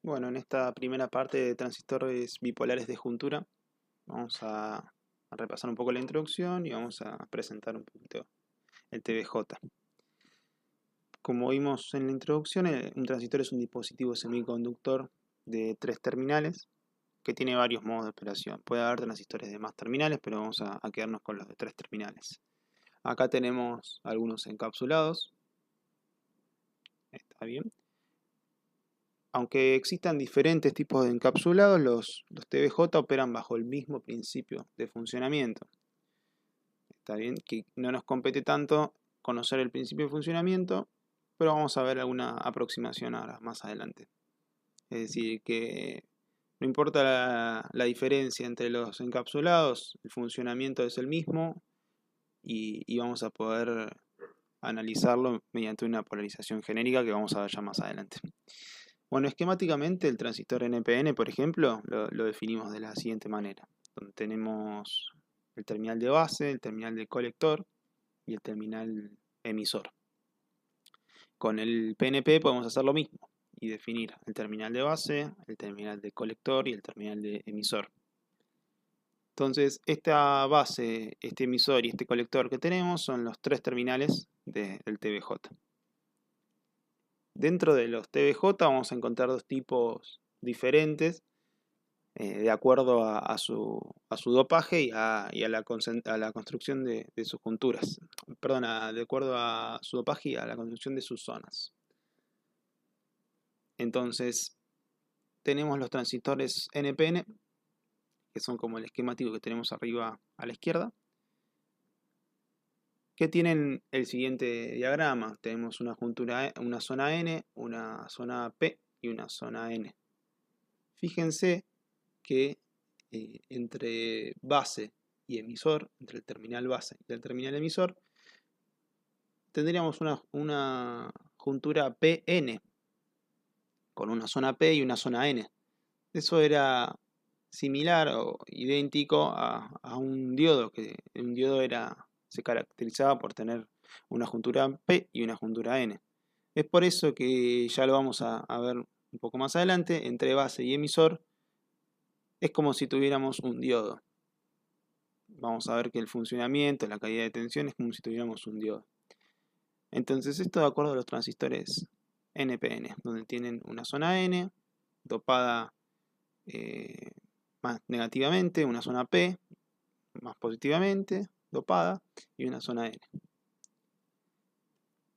Bueno, en esta primera parte de transistores bipolares de juntura vamos a repasar un poco la introducción y vamos a presentar un poquito el TBJ. Como vimos en la introducción, un transistor es un dispositivo semiconductor de 3 terminales que tiene varios modos de operación. Puede haber transistores de más terminales, pero vamos a quedarnos con los de 3 terminales. Acá tenemos algunos encapsulados. Está bien. Aunque existan diferentes tipos de encapsulados, los TBJ operan bajo el mismo principio de funcionamiento. Está bien que no nos compete tanto conocer el principio de funcionamiento, pero vamos a ver alguna aproximación ahora más adelante. Es decir, que no importa la diferencia entre los encapsulados, el funcionamiento es el mismo y vamos a poder analizarlo mediante una polarización genérica que vamos a ver ya más adelante. Bueno, esquemáticamente el transistor NPN, por ejemplo, lo definimos de la siguiente manera, donde tenemos el terminal de base, el terminal de colector y el terminal emisor. Con el PNP podemos hacer lo mismo y definir el terminal de base, el terminal de colector y el terminal de emisor. Entonces, esta base, este emisor y este colector que tenemos son los 3 terminales del TBJ. Dentro de los TBJ vamos a encontrar dos tipos diferentes de acuerdo a su dopaje y a la construcción de sus junturas. Perdón, de acuerdo a su dopaje y a la construcción de sus zonas. Entonces, tenemos los transistores NPN, que son como el esquemático que tenemos arriba a la izquierda, que tienen el siguiente diagrama. Tenemos una juntura, una zona N, una zona P y una zona N. Fíjense que entre base y emisor, entre el terminal base y el terminal emisor, tendríamos una juntura PN, con una zona P y una zona N. Eso era similar o idéntico a un diodo, que un diodo se caracterizaba por tener una juntura P y una juntura N. Es por eso que ya lo vamos a ver un poco más adelante, entre base y emisor es como si tuviéramos un diodo. Vamos a ver que el funcionamiento, la caída de tensión es como si tuviéramos un diodo. Entonces esto de acuerdo a los transistores NPN, donde tienen una zona N dopada más negativamente, una zona P más positivamente dopada y una zona N.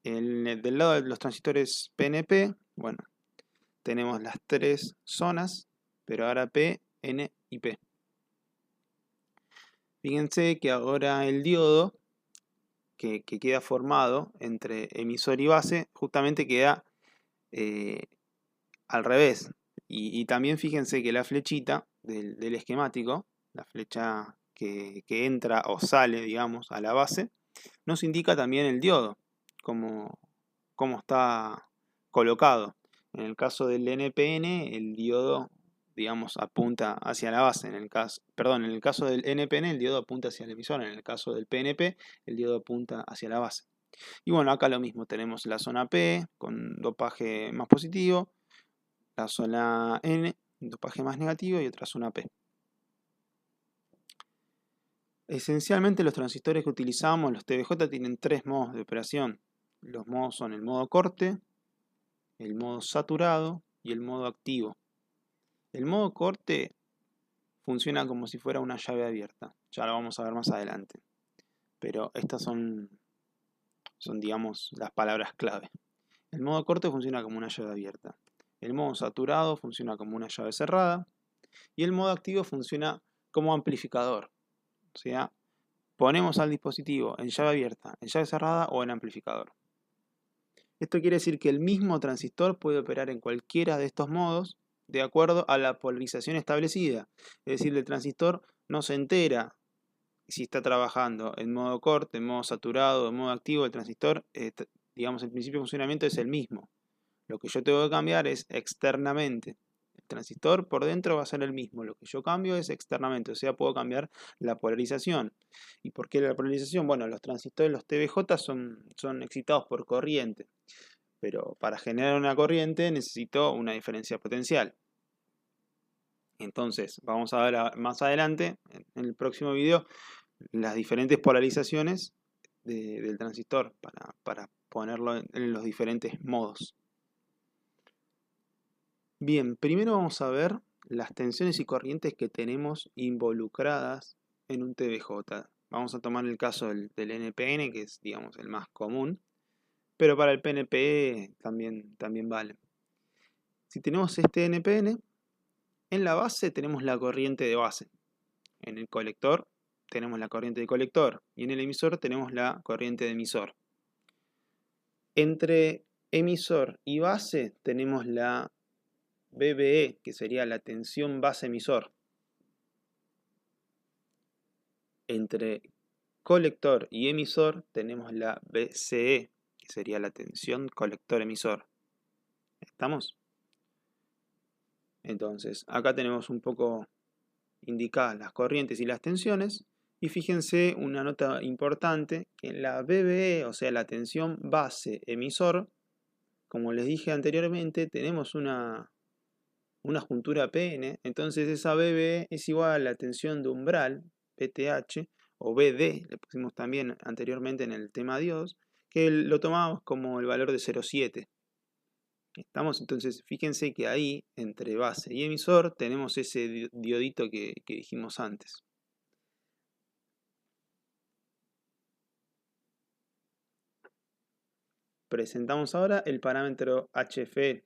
Del lado de los transistores PNP, bueno, tenemos las 3 zonas, pero ahora P, N y P. Fíjense que ahora el diodo que queda formado entre emisor y base justamente queda al revés. Y también fíjense que la flechita del esquemático, la flecha que entra o sale, digamos, a la base, nos indica también el diodo, cómo está colocado. En el caso del NPN, el diodo, digamos, apunta hacia la base. En el caso del NPN, el diodo apunta hacia el emisor. En el caso del PNP, el diodo apunta hacia la base. Y bueno, acá lo mismo, tenemos la zona P con dopaje más positivo, la zona N, dopaje más negativo y otra zona P. Esencialmente los transistores que utilizamos, los TBJ, tienen 3 modos de operación. Los modos son el modo corte, el modo saturado y el modo activo. El modo corte funciona como si fuera una llave abierta. Ya lo vamos a ver más adelante. Pero estas son digamos, las palabras clave. El modo corte funciona como una llave abierta. El modo saturado funciona como una llave cerrada. Y el modo activo funciona como amplificador. O sea, ponemos al dispositivo en llave abierta, en llave cerrada o en amplificador. Esto quiere decir que el mismo transistor puede operar en cualquiera de estos modos de acuerdo a la polarización establecida. Es decir, el transistor no se entera si está trabajando en modo corte, en modo saturado, en modo activo. El transistor, digamos, el principio de funcionamiento es el mismo. Lo que yo tengo que cambiar es externamente. El transistor por dentro va a ser el mismo. Lo que yo cambio es externamente, o sea, puedo cambiar la polarización. ¿Y por qué la polarización? Bueno, los transistores, los TBJ, son excitados por corriente. pero para generar una corriente necesito una diferencia potencial. Entonces, vamos a ver más adelante, en el próximo video, las diferentes polarizaciones del transistor para ponerlo en los diferentes modos. Bien, primero vamos a ver las tensiones y corrientes que tenemos involucradas en un TVJ. Vamos a tomar el caso del NPN, que es, digamos, el más común, pero para el PNP también vale. Si tenemos este NPN, en la base tenemos la corriente de base. En el colector tenemos la corriente de colector y en el emisor tenemos la corriente de emisor. Entre emisor y base tenemos la BBE, que sería la tensión base emisor. Entre colector y emisor tenemos la BCE, que sería la tensión colector emisor. ¿Estamos? Entonces, acá tenemos un poco indicadas las corrientes y las tensiones. Y fíjense una nota importante, que en la BBE, o sea la tensión base emisor, como les dije anteriormente, tenemos una juntura PN, entonces esa BBE es igual a la tensión de umbral, PTH, o BD, le pusimos también anteriormente en el tema diodos, que lo tomamos como el valor de 0,7. Estamos, entonces, fíjense que ahí, entre base y emisor, tenemos ese diodito que dijimos antes. Presentamos ahora el parámetro HFE,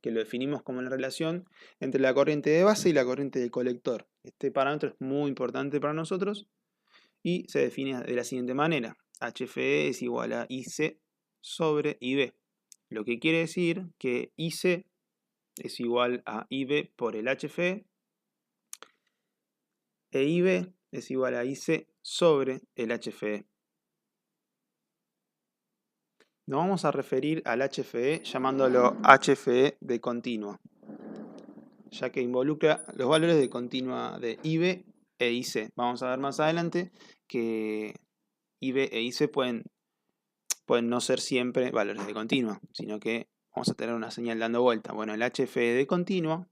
que lo definimos como la relación entre la corriente de base y la corriente de colector. Este parámetro es muy importante para nosotros y se define de la siguiente manera. HFE es igual a IC sobre IB, lo que quiere decir que IC es igual a IB por el HFE e IB es igual a IC sobre el HFE. Nos vamos a referir al HFE llamándolo HFE de continua, ya que involucra los valores de continua de IB e IC. Vamos a ver más adelante que IB e IC pueden no ser siempre valores de continua, sino que vamos a tener una señal dando vuelta. Bueno, el HFE de continua,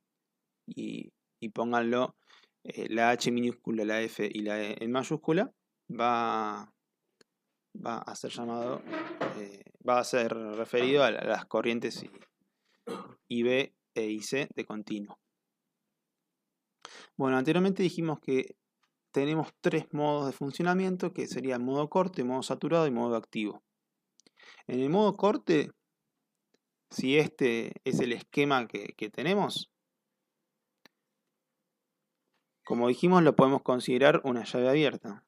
y pónganlo, la H minúscula, la F y la E en mayúscula, va a ser llamado, va a ser referido a las corrientes IB e IC de continuo. Bueno, anteriormente dijimos que tenemos tres modos de funcionamiento, que serían modo corte, modo saturado y modo activo. En el modo corte, si este es el esquema que tenemos, como dijimos, lo podemos considerar una llave abierta.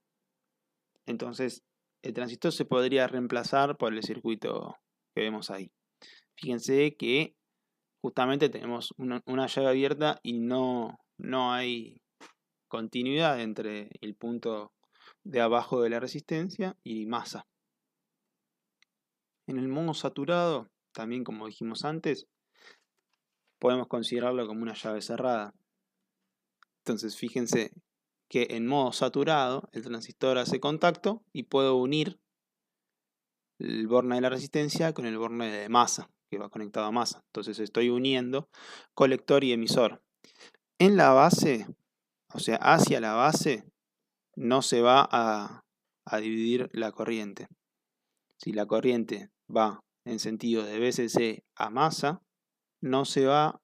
Entonces, el transistor se podría reemplazar por el circuito que vemos ahí. Fíjense que justamente tenemos una llave abierta y no hay continuidad entre el punto de abajo de la resistencia y masa. En el modo saturado, también como dijimos antes, podemos considerarlo como una llave cerrada. Entonces fíjense que en modo saturado el transistor hace contacto y puedo unir el borne de la resistencia con el borne de masa, que va conectado a masa. Entonces estoy uniendo colector y emisor. En la base, o sea, hacia la base, no se va a dividir la corriente. Si la corriente va en sentido de BCC a masa, no se va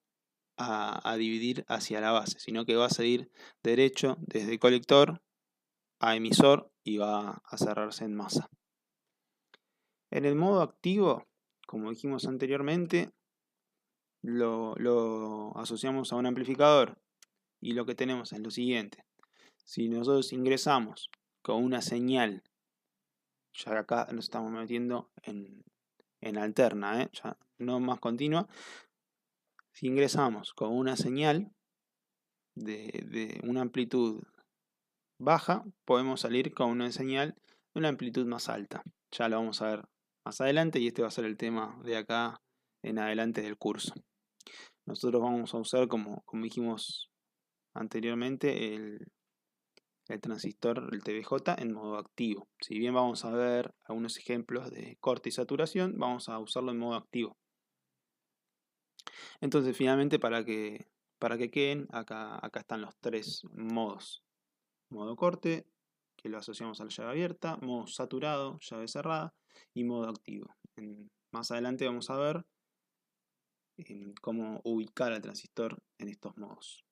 a dividir hacia la base, sino que va a seguir derecho desde colector a emisor y va a cerrarse en masa. En el modo activo, como dijimos anteriormente, lo asociamos a un amplificador y lo que tenemos es lo siguiente. Si nosotros ingresamos con una señal, ya acá nos estamos metiendo en alterna, ya no más continua. Si ingresamos con una señal de una amplitud baja, podemos salir con una señal de una amplitud más alta. Ya lo vamos a ver más adelante y este va a ser el tema de acá en adelante del curso. Nosotros vamos a usar, como dijimos anteriormente, el transistor, el TVJ, en modo activo. Si bien vamos a ver algunos ejemplos de corte y saturación, vamos a usarlo en modo activo. Entonces, finalmente, para que queden, acá están los tres modos. Modo corte, que lo asociamos a la llave abierta, modo saturado, llave cerrada, y modo activo. Más adelante vamos a ver cómo ubicar al transistor en estos modos.